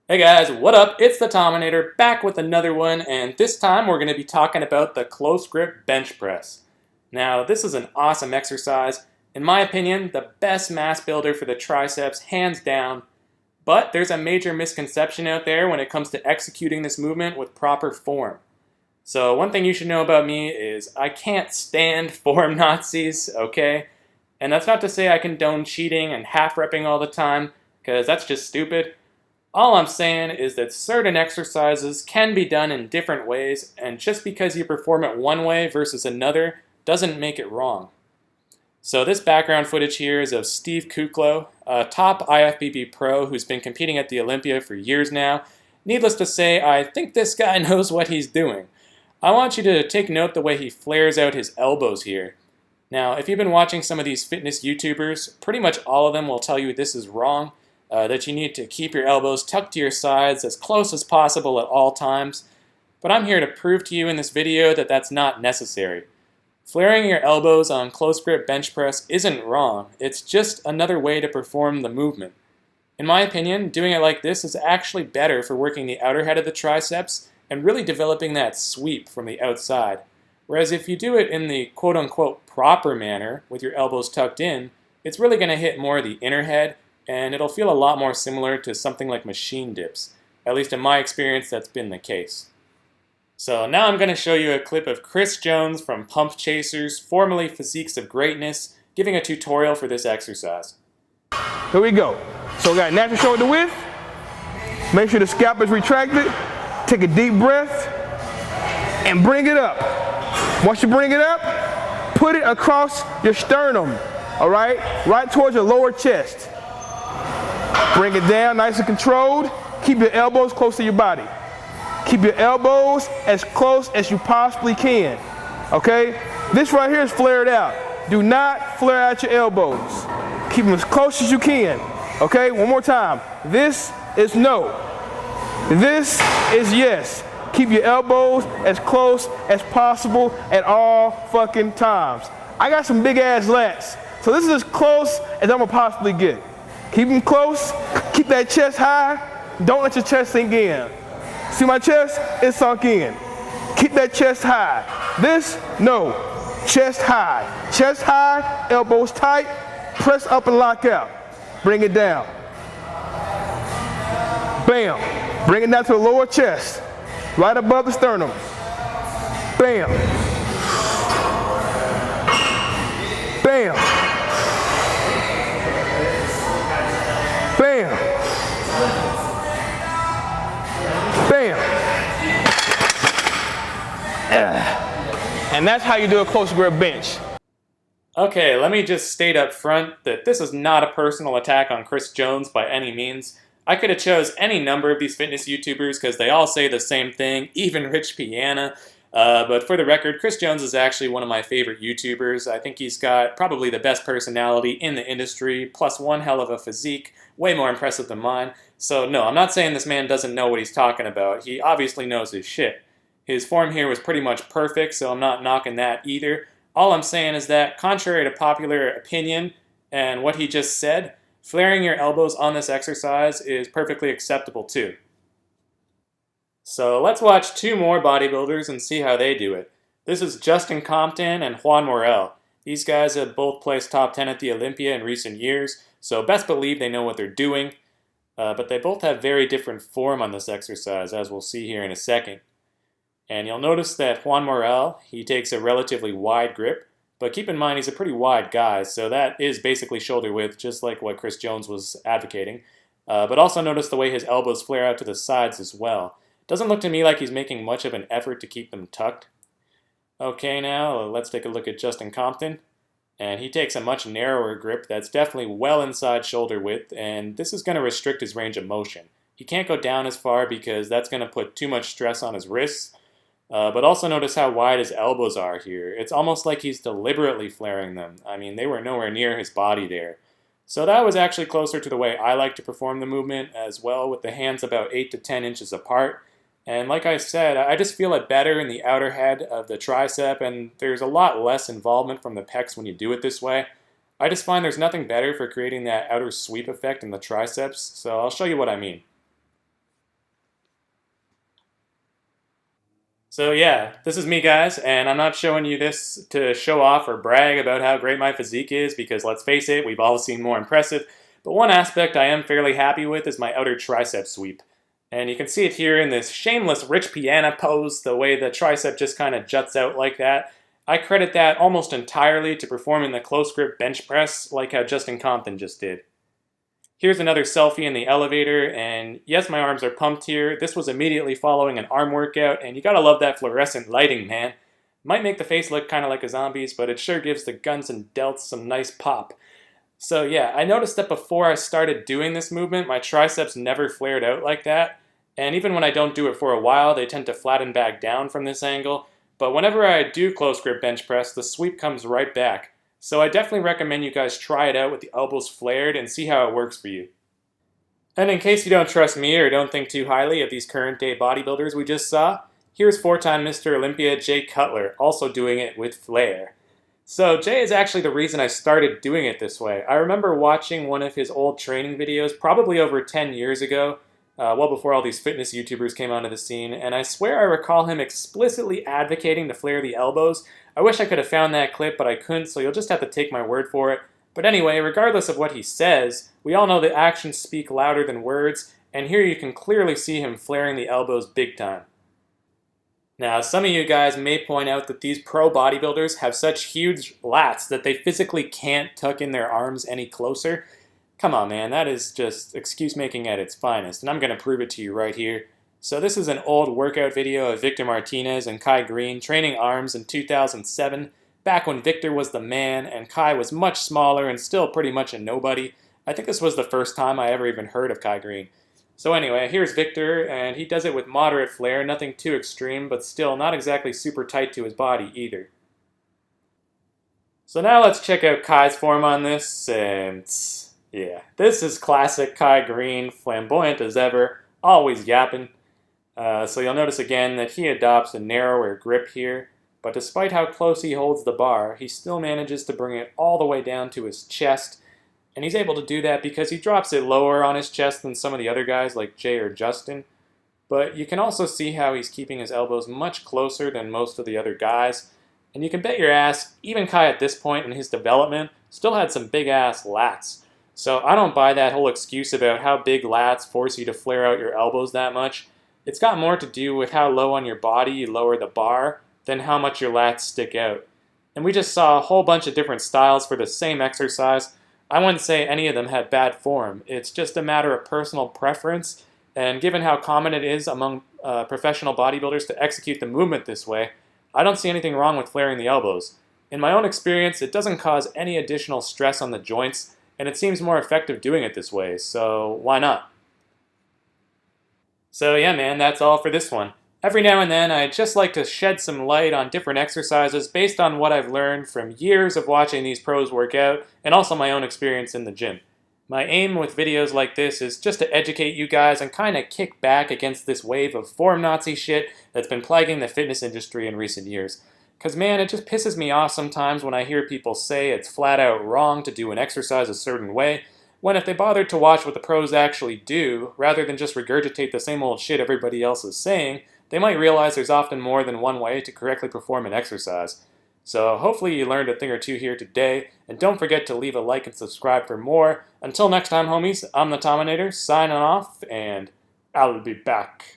Hey guys, what up? It's the Tominator back with another one, and this time we're going to be talking about the close grip bench press. Now, this is an awesome exercise. In my opinion, the best mass builder for the triceps, hands down. But there's a major misconception out there when it comes to executing this movement with proper form. So, one thing you should know about me is I can't stand form Nazis, okay? And that's not to say I condone cheating and half repping all the time, because that's just stupid. All I'm saying is that certain exercises can be done in different ways, and just because you perform it one way versus another doesn't make it wrong. So this background footage here is of Steve Cutler, a top IFBB pro who's been competing at the Olympia for years now. Needless to say, I think this guy knows what he's doing. I want you to take note the way he flares out his elbows here. Now, if you've been watching some of these fitness YouTubers, pretty much all of them will tell you this is wrong. That you need to keep your elbows tucked to your sides as close as possible at all times. But I'm here to prove to you in this video that that's not necessary. Flaring your elbows on close grip bench press isn't wrong, it's just another way to perform the movement. In my opinion, doing it like this is actually better for working the outer head of the triceps and really developing that sweep from the outside. Whereas if you do it in the quote-unquote proper manner, with your elbows tucked in, it's really going to hit more the inner head, and it'll feel a lot more similar to something like machine dips. At least in my experience, that's been the case. So now I'm going to show you a clip of Chris Jones from Pump Chasers, formerly Physiques of Greatness, giving a tutorial for this exercise. Here we go. So we got natural shoulder width. Make sure the scalp is retracted. Take a deep breath and bring it up. Once you bring it up, put it across your sternum, all right? Right towards your lower chest. Bring it down nice and controlled. Keep your elbows close to your body. Keep your elbows as close as you possibly can. Okay? This right here is flared out. Do not flare out your elbows. Keep them as close as you can. Okay? One more time. This is no. This is yes. Keep your elbows as close as possible at all fucking times. I got some big ass lats, so this is as close as I'm gonna possibly get. Keep them close, keep that chest high, don't let your chest sink in. See my chest? It's sunk in. Keep that chest high. This, no. Chest high, elbows tight, press up and lock out. Bring it down. Bam. Bring it down to the lower chest, right above the sternum. Bam. Bam. Bam. Bam. And that's how you do a close grip bench. Okay, let me just state up front that this is not a personal attack on Chris Jones by any means. I could have chose any number of these fitness YouTubers because they all say the same thing, even Rich Piana. But for the record, Chris Jones is actually one of my favorite YouTubers. I think he's got probably the best personality in the industry, plus one hell of a physique, way more impressive than mine. So no, I'm not saying this man doesn't know what he's talking about. He obviously knows his shit. His form here was pretty much perfect, so I'm not knocking that either. All I'm saying is that, contrary to popular opinion and what he just said, flaring your elbows on this exercise is perfectly acceptable too. So let's watch two more bodybuilders and see how they do it. This is Justin Compton and Juan Morel. These guys have both placed top 10 at the Olympia in recent years, so best believe they know what they're doing. But they both have very different form on this exercise, as we'll see here in a second. And you'll notice that Juan Morel, he takes a relatively wide grip, but keep in mind he's a pretty wide guy, so that is basically shoulder width, just like what Chris Jones was advocating. But also notice the way his elbows flare out to the sides as well. Doesn't look to me like he's making much of an effort to keep them tucked. Okay, now let's take a look at Justin Compton. And he takes a much narrower grip that's definitely well inside shoulder width, and this is going to restrict his range of motion. He can't go down as far because that's going to put too much stress on his wrists. But also notice how wide his elbows are here. It's almost like he's deliberately flaring them. I mean, they were nowhere near his body there. So that was actually closer to the way I like to perform the movement as well, with the hands about 8 to 10 inches apart. And like I said, I just feel it better in the outer head of the tricep, and there's a lot less involvement from the pecs when you do it this way. I just find there's nothing better for creating that outer sweep effect in the triceps, so I'll show you what I mean. So yeah, this is me guys, and I'm not showing you this to show off or brag about how great my physique is, because let's face it, we've all seen more impressive, but one aspect I am fairly happy with is my outer tricep sweep. And you can see it here in this shameless Rich Piana pose, the way the tricep just kind of juts out like that. I credit that almost entirely to performing the close grip bench press like how Justin Compton just did. Here's another selfie in the elevator, and yes, my arms are pumped here. This was immediately following an arm workout, and you gotta love that fluorescent lighting, man. Might make the face look kind of like a zombie's, but it sure gives the guns and delts some nice pop. So yeah, I noticed that before I started doing this movement, my triceps never flared out like that, and even when I don't do it for a while, they tend to flatten back down from this angle. But whenever I do close grip bench press, the sweep comes right back. So I definitely recommend you guys try it out with the elbows flared and see how it works for you. And in case you don't trust me or don't think too highly of these current day bodybuilders we just saw, here's four-time Mr. Olympia Jay Cutler also doing it with flair. So Jay is actually the reason I started doing it this way. I remember watching one of his old training videos probably over 10 years ago, well before all these fitness YouTubers came onto the scene, and I swear I recall him explicitly advocating to flare the elbows. I wish I could have found that clip, but I couldn't, so you'll just have to take my word for it. But anyway, regardless of what he says, we all know that actions speak louder than words, and here you can clearly see him flaring the elbows big time. Now, some of you guys may point out that these pro bodybuilders have such huge lats that they physically can't tuck in their arms any closer. Come on, man, that is just excuse making at its finest, and I'm going to prove it to you right here. So this is an old workout video of Victor Martinez and Kai Green training arms in 2007, back when Victor was the man and Kai was much smaller and still pretty much a nobody. I think this was the first time I ever even heard of Kai Green. So anyway, here's Victor, and he does it with moderate flair, nothing too extreme, but still not exactly super tight to his body either. So now let's check out Kai's form on this, and yeah, this is classic Kai Green, flamboyant as ever, always yapping. So you'll notice again that he adopts a narrower grip here, but despite how close he holds the bar, he still manages to bring it all the way down to his chest, and he's able to do that because he drops it lower on his chest than some of the other guys like Jay or Justin. But you can also see how he's keeping his elbows much closer than most of the other guys, and you can bet your ass, even Kai at this point in his development still had some big ass lats. So I don't buy that whole excuse about how big lats force you to flare out your elbows that much. It's got more to do with how low on your body you lower the bar than how much your lats stick out. And we just saw a whole bunch of different styles for the same exercise. I wouldn't say any of them had bad form. It's just a matter of personal preference, and given how common it is among professional bodybuilders to execute the movement this way, I don't see anything wrong with flaring the elbows. In my own experience, it doesn't cause any additional stress on the joints, and it seems more effective doing it this way, so why not? So yeah, man, that's all for this one. Every now and then, I'd just like to shed some light on different exercises based on what I've learned from years of watching these pros work out, and also my own experience in the gym. My aim with videos like this is just to educate you guys and kind of kick back against this wave of form Nazi shit that's been plaguing the fitness industry in recent years. Because man, it just pisses me off sometimes when I hear people say it's flat out wrong to do an exercise a certain way, when if they bothered to watch what the pros actually do, rather than just regurgitate the same old shit everybody else is saying, they might realize there's often more than one way to correctly perform an exercise. So hopefully you learned a thing or two here today, and don't forget to leave a like and subscribe for more. Until next time, homies, I'm the Tominator, signing off, and I'll be back.